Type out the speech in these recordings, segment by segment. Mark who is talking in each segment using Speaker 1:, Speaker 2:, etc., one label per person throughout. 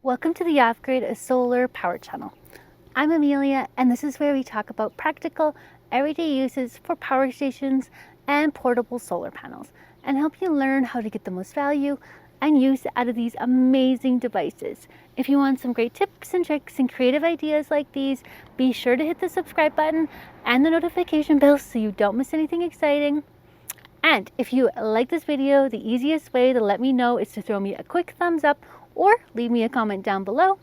Speaker 1: Welcome to the Offgrid Solar Power Channel. I'm Amelia, and this is where we talk about practical, everyday uses for power stations and portable solar panels, and help you learn how to get the most value and use out of these amazing devices. If you want some great tips and tricks and creative ideas like these, be sure to hit the subscribe button and the notification bell so you don't miss anything exciting. And if you like this video, the easiest way to let me know is to throw me a quick thumbs up or leave me a comment down below.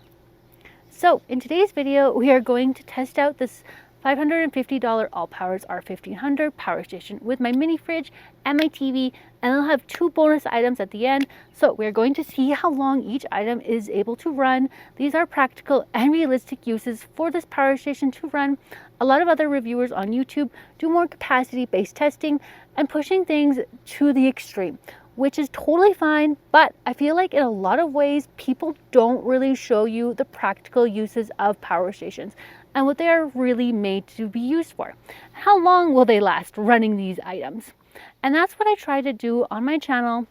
Speaker 1: So in today's video, we are going to test out this $550 ALLPOWERS R1500 power station with my mini fridge and my TV, and I'll have two bonus items at the end. So we're going to see how long each item is able to run. These are practical and realistic uses for this power station to run. A lot of other reviewers on YouTube do more capacity-based testing and pushing things to the extreme, which is totally fine, but I feel like in a lot of ways, people don't really show you the practical uses of power stations and what they are really made to be used for. How long will they last running these items? And that's what I try to do on my channel.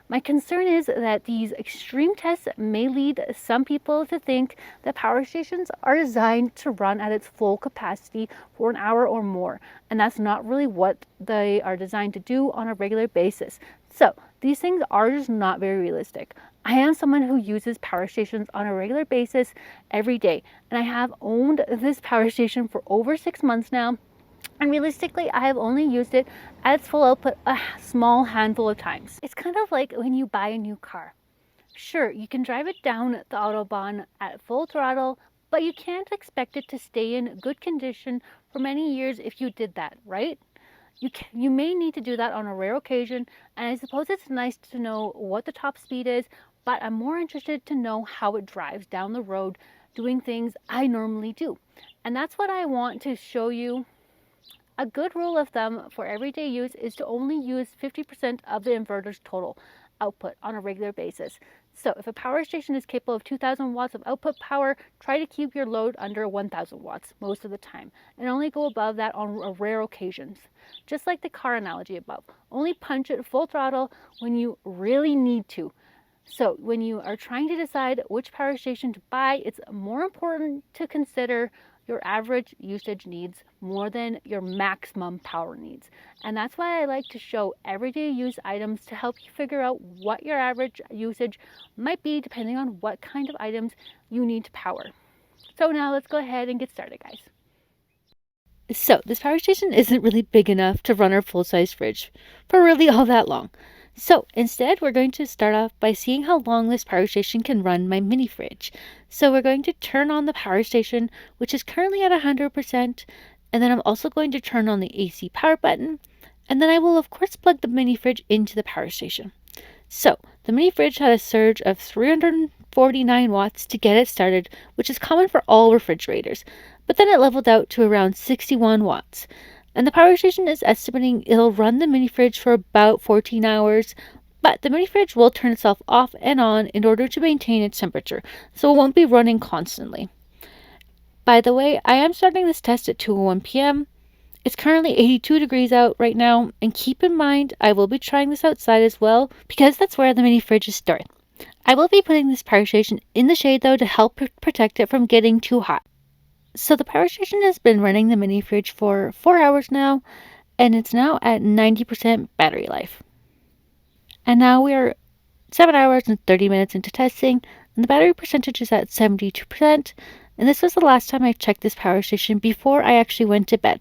Speaker 1: My concern is that these extreme tests may lead some people to think that power stations are designed to run at its full capacity for an hour or more, and that's not really what they are designed to do on a regular basis. So these things are just not very realistic. I am someone who uses power stations on a regular basis every day, and I have owned this power station for over 6 months now. And realistically, I have only used it at its full output a small handful of times. It's kind of like when you buy a new car. Sure, you can drive it down the Autobahn at full throttle, but you can't expect it to stay in good condition for many years if you did that, right? You may need to do that on a rare occasion, and I suppose it's nice to know what the top speed is, but I'm more interested to know how it drives down the road doing things I normally do. And that's what I want to show you. A good rule of thumb for everyday use is to only use 50% of the inverter's total output on a regular basis. So if a power station is capable of 2,000 watts of output power, try to keep your load under 1,000 watts most of the time, and only go above that on rare occasions. Just like the car analogy above, only punch it full throttle when you really need to. So when you are trying to decide which power station to buy, it's more important to consider your average usage needs more than your maximum power needs. And that's why I like to show everyday use items to help you figure out what your average usage might be depending on what kind of items you need to power. So now let's go ahead and get started, guys. So this power station isn't really big enough to run our full-size fridge for really all that long. So instead, we're going to start off by seeing how long this power station can run my mini fridge. So we're going to turn on the power station, which is currently at 100%, and then I'm also going to turn on the AC power button, and then I will of course plug the mini fridge into the power station. So the mini fridge had a surge of 349 watts to get it started, which is common for all refrigerators, but then it leveled out to around 61 watts. And the power station is estimating it'll run the mini fridge for about 14 hours, but the mini fridge will turn itself off and on in order to maintain its temperature, so it won't be running constantly. By the way, I am starting this test at 2:01 p.m. It's currently 82 degrees out right now, and keep in mind I will be trying this outside as well because that's where the mini fridge is stored. I will be putting this power station in the shade though to help protect it from getting too hot. So the power station has been running the mini fridge for 4 hours now, and it's now at 90% battery life. And now we are 7 hours and 30 minutes into testing, and the battery percentage is at 72%, and this was the last time I checked this power station before I actually went to bed.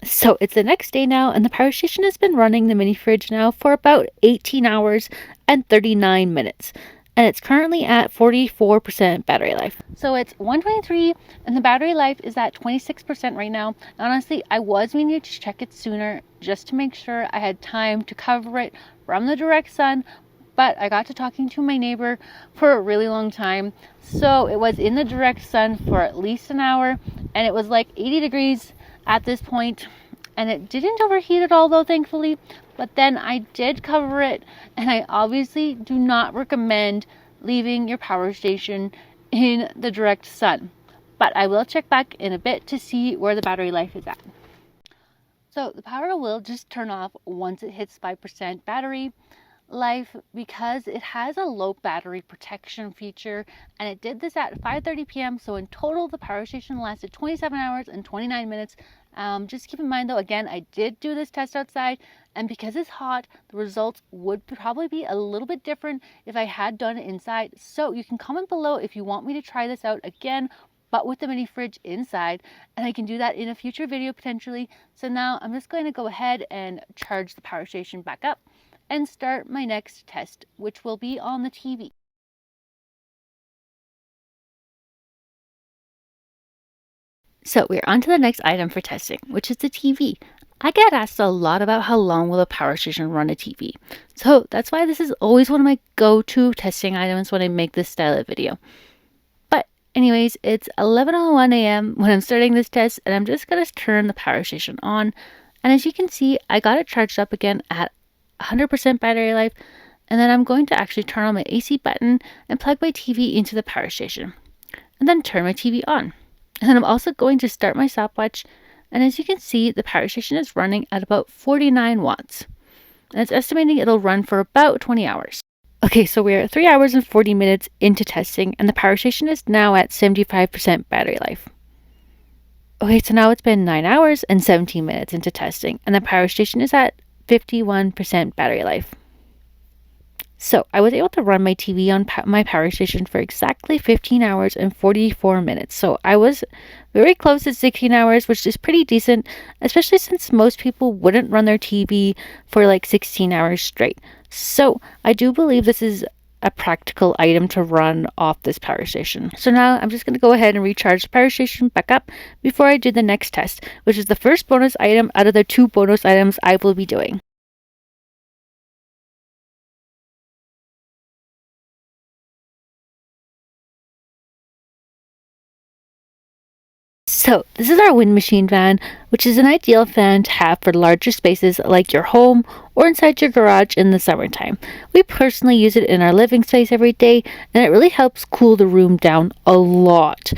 Speaker 1: So it's the next day now, and the power station has been running the mini fridge now for about 18 hours and 39 minutes. And it's currently at 44% battery life. So it's 123 and the battery life is at 26% right now. Honestly, I was meaning to check it sooner just to make sure I had time to cover it from the direct sun, but I got to talking to my neighbor for a really long time. So it was in the direct sun for at least an hour, and it was like 80 degrees at this point, and it didn't overheat at all though, thankfully. But then I did cover it, and I obviously do not recommend leaving your power station in the direct sun. But I will check back in a bit to see where the battery life is at. So the power will just turn off once it hits 5% battery. life because it has a low battery protection feature, and it did this at 5:30 p.m. So in total, the power station lasted 27 hours and 29 minutes. Just keep in mind though, again, I did do this test outside, and because it's hot, the results would probably be a little bit different if I had done it inside. So you can comment below if you want me to try this out again, but with the mini fridge inside, and I can do that in a future video potentially. So now I'm just going to go ahead and charge the power station back up and start my next test, which will be on the TV. So we're on to the next item for testing, which is the TV. I get asked a lot about how long will a power station run a TV. So that's why this is always one of my go-to testing items when I make this style of video. But anyways, it's 11:01 a.m. when I'm starting this test, and I'm just going to turn the power station on. And as you can see, I got it charged up again at 100% battery life. And then I'm going to actually turn on my AC button and plug my TV into the power station. And then turn my TV on. And then I'm also going to start my stopwatch. And as you can see, the power station is running at about 49 watts. And it's estimating it'll run for about 20 hours. Okay, so we're 3 hours and 40 minutes into testing, and the power station is now at 75% battery life. Okay, so now it's been 9 hours and 17 minutes into testing, and the power station is at 51% battery life. So I was able to run my TV on my power station for exactly 15 hours and 44 minutes. So I was very close to 16 hours, which is pretty decent, especially since most people wouldn't run their TV for like 16 hours straight. So I do believe this is a practical item to run off this power station. So now I'm just going to go ahead and recharge the power station back up before I do the next test, which is the first bonus item out of the 2 bonus items I will be doing. So this is our wind machine fan, which is an ideal fan to have for larger spaces like your home or inside your garage in the summertime. We personally use it in our living space every day, and it really helps cool the room down a lot.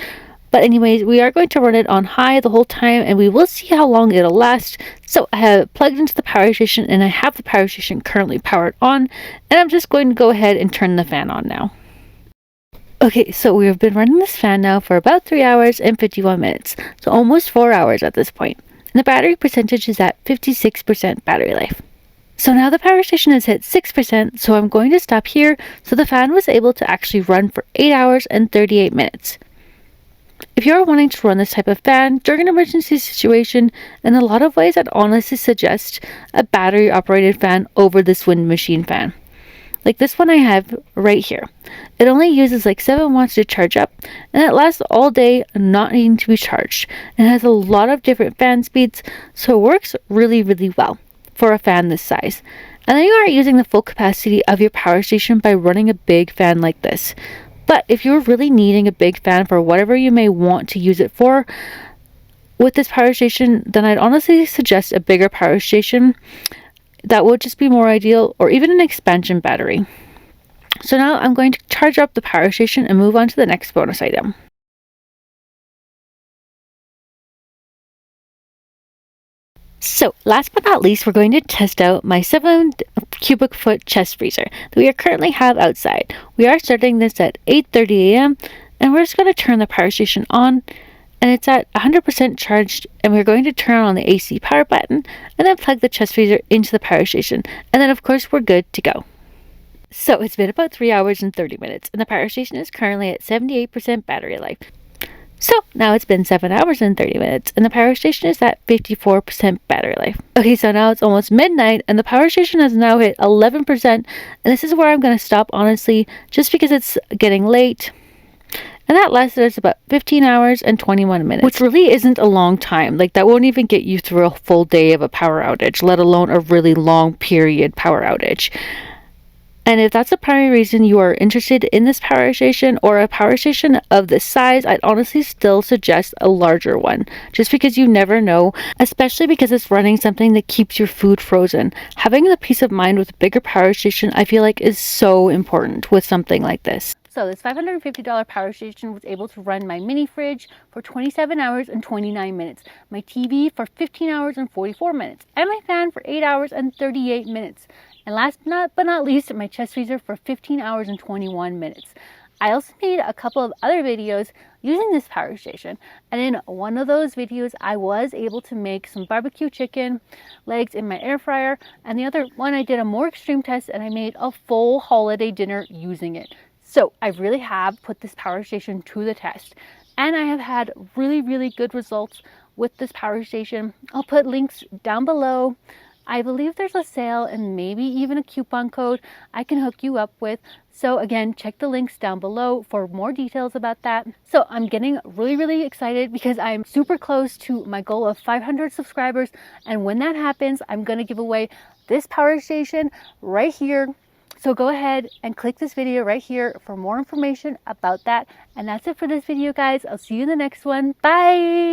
Speaker 1: But anyways, we are going to run it on high the whole time, and we will see how long it'll last. So I have it plugged into the power station, and I have the power station currently powered on, and I'm just going to go ahead and turn the fan on now. Okay, so we've been running this fan now for about 3 hours and 51 minutes, so almost 4 hours at this point. And the battery percentage is at 56% battery life. So now the power station has hit 6%, so I'm going to stop here so the fan was able to actually run for 8 hours and 38 minutes. If you're wanting to run this type of fan during an emergency situation, in a lot of ways I'd honestly suggest a battery operated fan over this wind machine fan. Like this one I have right here. It only uses like 7 watts to charge up, and it lasts all day not needing to be charged. It has a lot of different fan speeds, so it works really, really well for a fan this size. And then you aren't using the full capacity of your power station by running a big fan like this. But if you're really needing a big fan for whatever you may want to use it for with this power station, then I'd honestly suggest a bigger power station. That would just be more ideal, or even an expansion battery. So now I'm going to charge up the power station and move on to the next bonus item. So last but not least, we're going to test out my 7 cubic foot chest freezer that we currently have outside. We are starting this at 8:30 a.m. and we're just going to turn the power station on. And it's at 100% charged, and we're going to turn on the AC power button and then plug the chest freezer into the power station, and then of course we're good to go. So it's been about 3 hours and 30 minutes, and the power station is currently at 78% battery life. So now it's been 7 hours and 30 minutes, and the power station is at 54% battery life. Okay, so now it's almost midnight, and the power station has now hit 11%, and this is where I'm going to stop honestly, just because it's getting late. And that lasted us about 15 hours and 21 minutes, which really isn't a long time. Like that won't even get you through a full day of a power outage, let alone a really long period power outage. And if that's the primary reason you are interested in this power station or a power station of this size, I'd honestly still suggest a larger one, just because you never know, especially because it's running something that keeps your food frozen. Having the peace of mind with a bigger power station, I feel like is so important with something like this. So this $550 power station was able to run my mini fridge for 27 hours and 29 minutes, my TV for 15 hours and 44 minutes, and my fan for 8 hours and 38 minutes. And last but not least, my chest freezer for 15 hours and 21 minutes. I also made a couple of other videos using this power station, and in one of those videos I was able to make some barbecue chicken legs in my air fryer, and the other one I did a more extreme test and I made a full holiday dinner using it. So I really have put this power station to the test, and I have had really good results with this power station. I'll put links down below. I believe there's a sale and maybe even a coupon code I can hook you up with. So again, check the links down below for more details about that. So I'm getting really excited because I'm super close to my goal of 500 subscribers. And when that happens, I'm going to give away this power station right here. So go ahead and click this video right here for more information about that. And that's it for this video, guys. I'll see you in the next one. Bye!